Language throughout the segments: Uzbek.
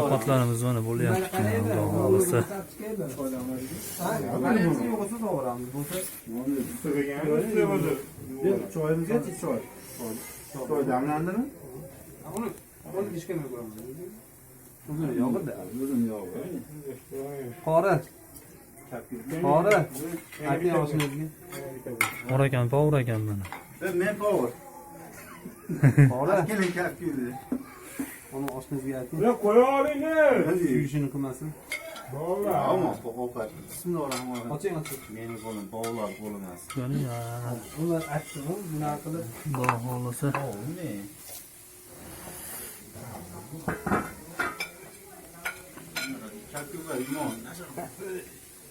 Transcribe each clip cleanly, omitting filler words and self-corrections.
Ovqatlarimiz mana bo'lyapti. Xudo xolisa. Choyimizga choy. Choy damlandimi? Uzun yog'ida. Uzun yog'. Qori. Qori. Ayting oshnangizga. Bor ekan, power ekan mana. Men power. Qori. Keling kapkildi. Uni oshnangizga ayting. Ya qo'ya olinglar. Yurishini qilmasin. Bo'ldi. Ammo ovqat. Bismillahirrohmanirrohim. Oching, oching. Meni qo'lim bog'lar qo'limas. Ular aytdimi, bunaqa qilib. Xudo xolisa. Ne? Kapkillar imon.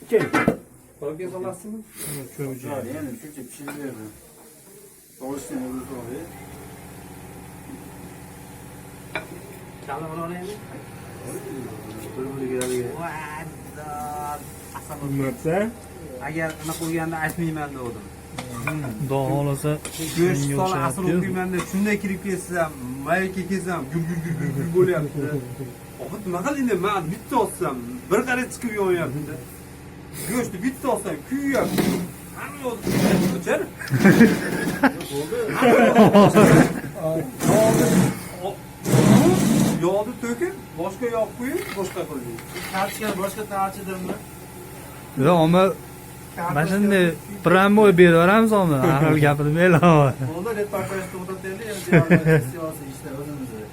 Kel. Qo'lga solasizmi? Yani şöyle pişiriverdi. Doğrusu ne olur sonra. Chala olaymi? Bo'lmasa, Agar ana qo'yganda aytmayman dedim. Xudo xolisa. Go'sht sola asl o'qiymanda shunday kirib kelsam, mayga kelsam, gul bo'lyapti. Oxir nima qilindi? Men bitta olsam, bir qaror chiqib yonyapti. Go'shtni bitta olsam, kuyyapti. Hamma yo'q. O'char. Yog'ni to'kib, boshqa yog' qo'yib, boshqa qiling. Tarçga boshqa tarchidirmi? Yo'q, ammo mana shunday promoy beraveramiz uni. Ahil gapirmaylar. Onda reportaj to'xtataylik, endi siyosiy ishlar o'zimizni.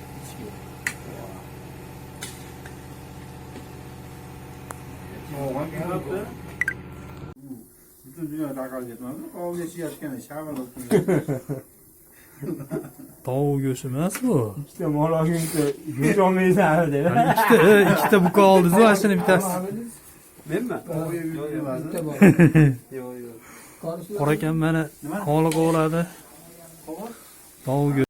Oğlan kiraptı. Bütün dünya rakal yetmedi. Oğlan yetişken şaban olsun. Tovuq go'shti emas bu. ikkita mol olguncha go'sht olmaysan dedi. Ikkita buqa oldiz, mana shuni bittasi. Menmi? Qora ekan mana xoliq o'radi. Tovuq